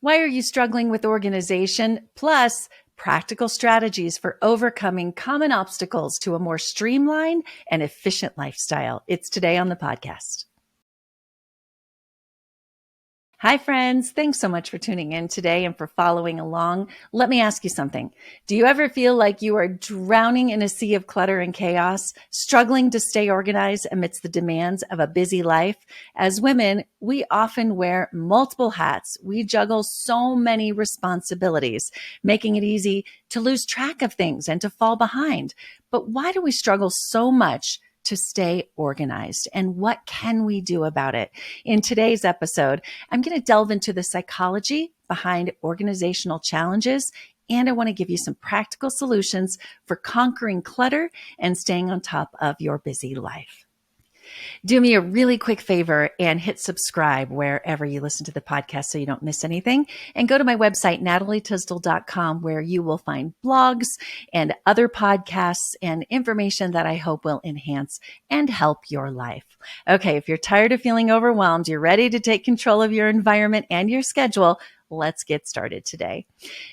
Why are you struggling with organization? Plus, practical strategies for overcoming common obstacles to a more streamlined and efficient lifestyle. It's today on the podcast. Hi, friends. Thanks so much for tuning in today and for following along. Let me ask you something. Do you ever feel like you are drowning in a sea of clutter and chaos, struggling to stay organized amidst the demands of a busy life? As women, we often wear multiple hats. We juggle so many responsibilities, making it easy to lose track of things and to fall behind. But why do we struggle so much to stay organized, and what can we do about it? In today's episode, I'm going to delve into the psychology behind organizational challenges, and I want to give you some practical solutions for conquering clutter and staying on top of your busy life. Do me a really quick favor and hit subscribe wherever you listen to the podcast so you don't miss anything. And go to my website, natalietysdal.com, where you will find blogs and other podcasts and information that I hope will enhance and help your life. Okay, if you're tired of feeling overwhelmed, you're ready to take control of your environment and your schedule, let's get started today.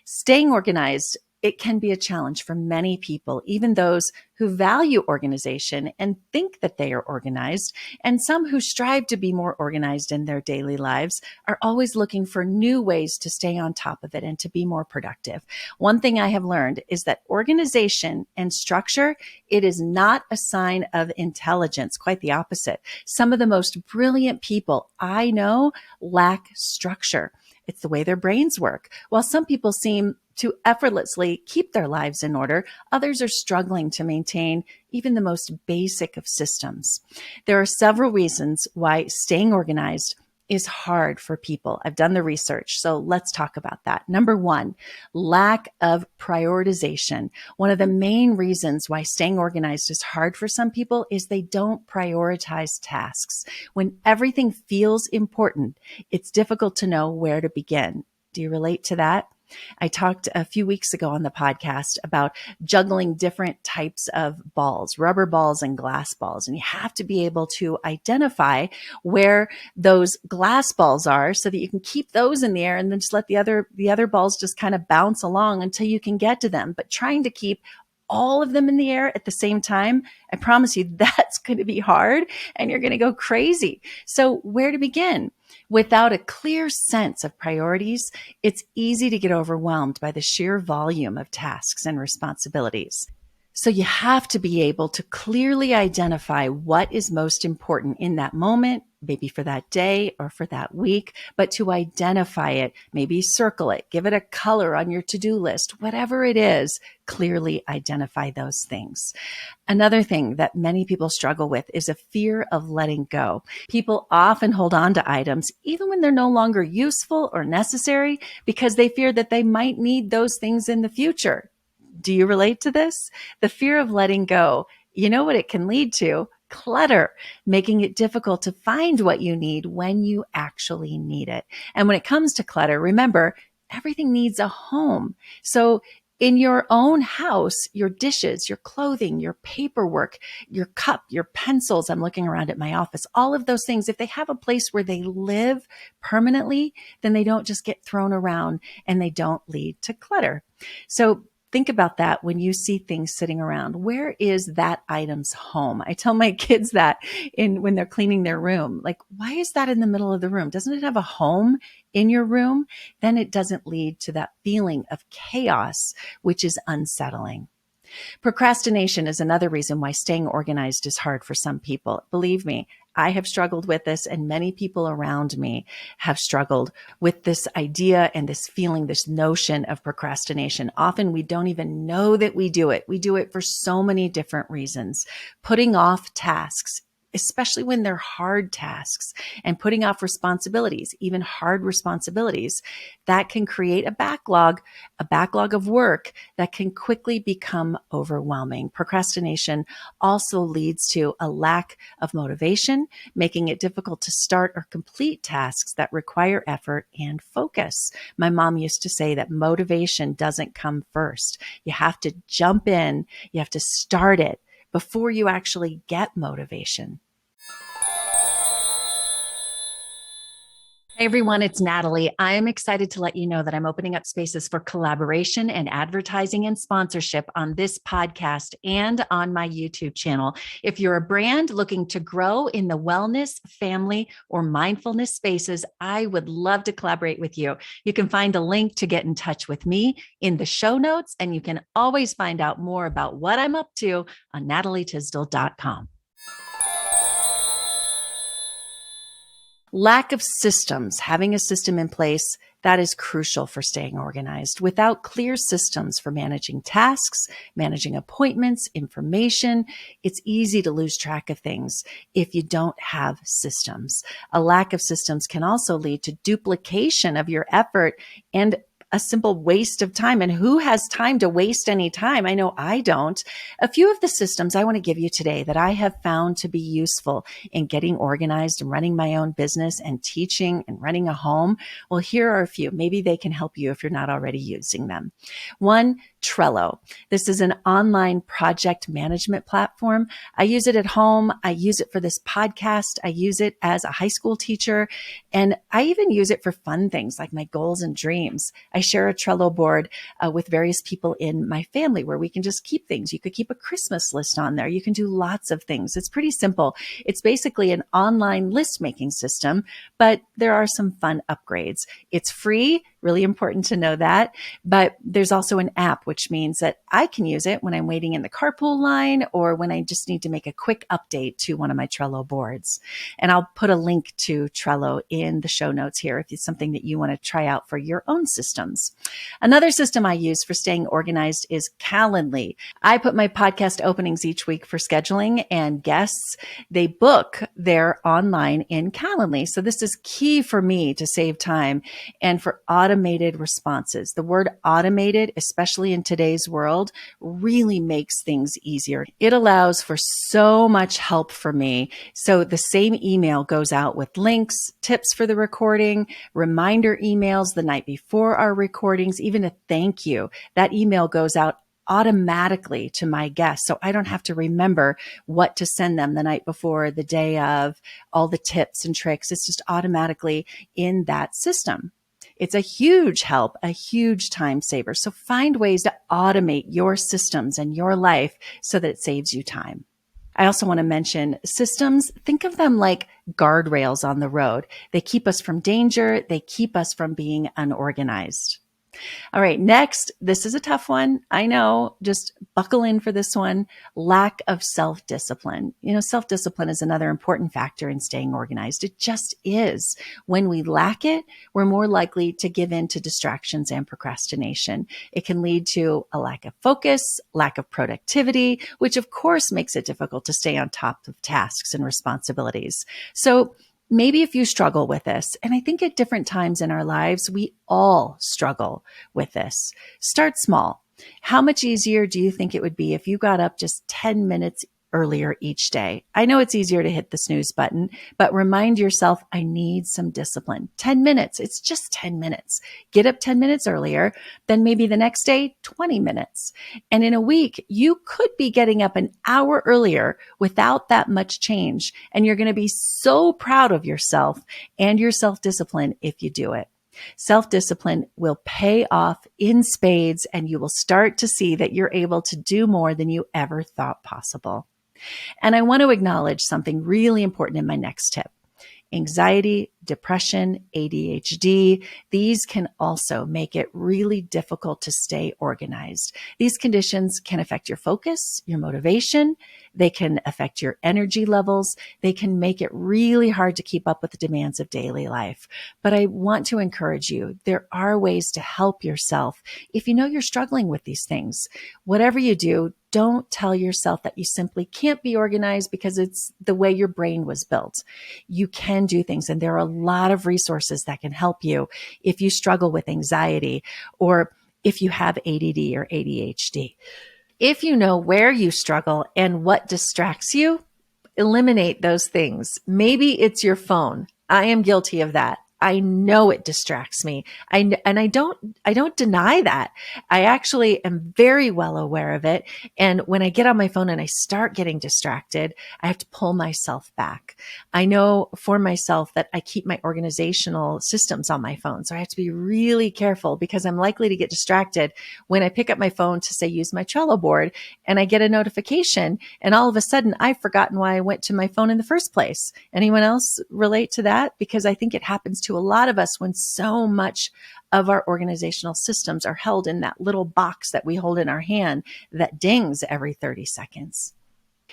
Staying organized, it can be a challenge for many people, even those who value organization and think that they are organized, and some who strive to be more organized in their daily lives are always looking for new ways to stay on top of it and to be more productive. One thing I have learned is that organization and structure, it is not a sign of intelligence, quite the opposite. Some of the most brilliant people I know lack structure. It's the way their brains work. While some people seem to effortlessly keep their lives in order, others are struggling to maintain even the most basic of systems. There are several reasons why staying organized is hard for people. I've done the research, so let's talk about that. Number one, lack of prioritization. One of the main reasons why staying organized is hard for some people is they don't prioritize tasks. When everything feels important, it's difficult to know where to begin. Do you relate to that? I talked a few weeks ago on the podcast about juggling different types of balls, rubber balls and glass balls. And you have to be able to identify where those glass balls are so that you can keep those in the air and then just let the other balls just kind of bounce along until you can get to them. But trying to keep all of them in the air at the same time, I promise you that's going to be hard and you're going to go crazy. So where to begin? Without a clear sense of priorities, it's easy to get overwhelmed by the sheer volume of tasks and responsibilities. So you have to be able to clearly identify what is most important in that moment, maybe for that day or for that week, but to identify it, maybe circle it, give it a color on your to-do list, whatever it is, clearly identify those things. Another thing that many people struggle with is a fear of letting go. People often hold on to items even when they're no longer useful or necessary because they fear that they might need those things in the future. Do you relate to this? The fear of letting go, you know what it can lead to? Clutter, making it difficult to find what you need when you actually need it. And when it comes to clutter, remember, everything needs a home. So in your own house, your dishes, your clothing, your paperwork, your cup, your pencils, I'm looking around at my office, all of those things, if they have a place where they live permanently, then they don't just get thrown around and they don't lead to clutter. So think about that when you see things sitting around. Where is that item's home? I tell my kids that when they're cleaning their room. Like, why is that in the middle of the room? Doesn't it have a home in your room? Then it doesn't lead to that feeling of chaos, which is unsettling. Procrastination is another reason why staying organized is hard for some people. Believe me, I have struggled with this, and many people around me have struggled with this idea and this feeling, this notion of procrastination. Often we don't even know that we do it. We do it for so many different reasons. Putting off tasks, especially when they're hard tasks, and putting off responsibilities, even hard responsibilities, that can create a backlog of work that can quickly become overwhelming. Procrastination also leads to a lack of motivation, making it difficult to start or complete tasks that require effort and focus. My mom used to say that motivation doesn't come first. You have to jump in, you have to start it before you actually get motivation. Hey everyone, it's Natalie. I am excited to let you know that I'm opening up spaces for collaboration and advertising and sponsorship on this podcast and on my YouTube channel. If you're a brand looking to grow in the wellness, family, or mindfulness spaces, I would love to collaborate with you. You can find a link to get in touch with me in the show notes, and you can always find out more about what I'm up to on natalietysdal.com. Lack of systems, having a system in place, that is crucial for staying organized. Without clear systems for managing tasks, managing appointments, information, it's easy to lose track of things if you don't have systems. A lack of systems can also lead to duplication of your effort and a simple waste of time. And who has time to waste any time? I know I don't. A few of the systems I want to give you today that I have found to be useful in getting organized and running my own business and teaching and running a home. Well, here are a few. Maybe they can help you if you're not already using them. One, Trello. This is an online project management platform. I use it at home. I use it for this podcast. I use it as a high school teacher. And I even use it for fun things like my goals and dreams. I share a Trello board with various people in my family where we can just keep things. You could keep a Christmas list on there. You can do lots of things. It's pretty simple. It's basically an online list making system, but there are some fun upgrades. It's free. Really important to know that. But there's also an app, which means that I can use it when I'm waiting in the carpool line or when I just need to make a quick update to one of my Trello boards. And I'll put a link to Trello in the show notes here if it's something that you want to try out for your own systems. Another system I use for staying organized is Calendly. I put my podcast openings each week for scheduling, and guests, they book their online in Calendly. So this is key for me to save time and for automated responses. The word automated, especially in today's world, really makes things easier. It allows for so much help for me. So the same email goes out with links, tips for the recording, reminder emails the night before our recordings, even a thank you. That email goes out automatically to my guests. So I don't have to remember what to send them the night before, the day of, all the tips and tricks. It's just automatically in that system. It's a huge help, a huge time saver. So find ways to automate your systems and your life so that it saves you time. I also want to mention systems. Think of them like guardrails on the road. They keep us from danger. They keep us from being unorganized. All right, next, this is a tough one. I know, just buckle in for this one. Lack of self-discipline. Self-discipline is another important factor in staying organized. It just is. When we lack it, we're more likely to give in to distractions and procrastination. It can lead to a lack of focus, lack of productivity, which of course makes it difficult to stay on top of tasks and responsibilities. So maybe if you struggle with this, and I think at different times in our lives, we all struggle with this. Start small. How much easier do you think it would be if you got up just 10 minutes earlier each day? I know it's easier to hit the snooze button, but remind yourself, I need some discipline. 10 minutes. It's just 10 minutes. Get up 10 minutes earlier, then maybe the next day, 20 minutes. And in a week, you could be getting up an hour earlier without that much change. And you're going to be so proud of yourself and your self-discipline if you do it. Self-discipline will pay off in spades, and you will start to see that you're able to do more than you ever thought possible. And I want to acknowledge something really important in my next tip. Anxiety, depression, ADHD, these can also make it really difficult to stay organized. These conditions can affect your focus, your motivation. They can affect your energy levels. They can make it really hard to keep up with the demands of daily life. But I want to encourage you, there are ways to help yourself if you know you're struggling with these things. Whatever you do, don't tell yourself that you simply can't be organized because it's the way your brain was built. You can do things, and there are a lot of resources that can help you if you struggle with anxiety or if you have ADD or ADHD. If you know where you struggle and what distracts you, eliminate those things. Maybe it's your phone. I am guilty of that. I know it distracts me. I don't deny that. I actually am very well aware of it. And when I get on my phone and I start getting distracted, I have to pull myself back. I know for myself that I keep my organizational systems on my phone. So I have to be really careful because I'm likely to get distracted when I pick up my phone to say, use my Trello board, and I get a notification and all of a sudden I've forgotten why I went to my phone in the first place. Anyone else relate to that? Because I think it happens to a lot of us when so much of our organizational systems are held in that little box that we hold in our hand that dings every 30 seconds.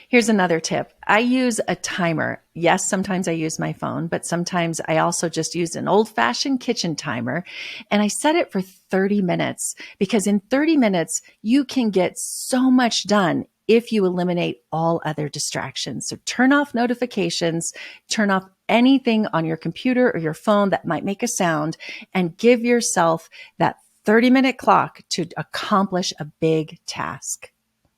Here's another tip. I use a timer. Yes, sometimes I use my phone, but sometimes I also just use an old-fashioned kitchen timer, and I set it for 30 minutes because in 30 minutes, you can get so much done if you eliminate all other distractions. So turn off notifications, turn off anything on your computer or your phone that might make a sound, and give yourself that 30-minute clock to accomplish a big task.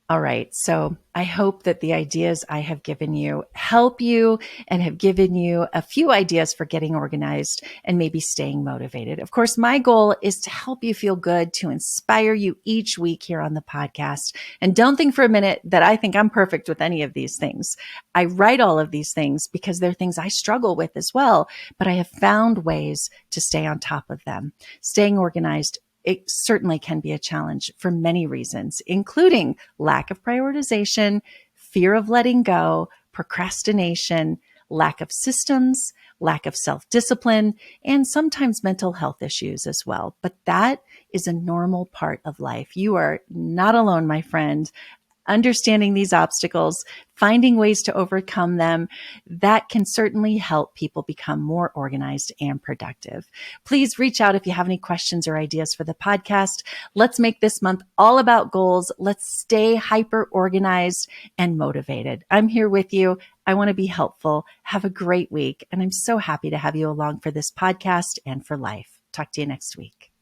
All right. So I hope that the ideas I have given you help you and have given you a few ideas for getting organized and maybe staying motivated. Of course, my goal is to help you feel good, to inspire you each week here on the podcast. And don't think for a minute that I think I'm perfect with any of these things. I write all of these things because they're things I struggle with as well, but I have found ways to stay on top of them. Staying organized, it certainly can be a challenge for many reasons, including lack of prioritization, fear of letting go, procrastination, lack of systems, lack of self-discipline, and sometimes mental health issues as well. But that is a normal part of life. You are not alone, my friend. Understanding these obstacles, finding ways to overcome them, that can certainly help people become more organized and productive. Please reach out if you have any questions or ideas for the podcast. Let's make this month all about goals. Let's stay hyper organized and motivated. I'm here with you. I want to be helpful. Have a great week. And I'm so happy to have you along for this podcast and for life. Talk to you next week.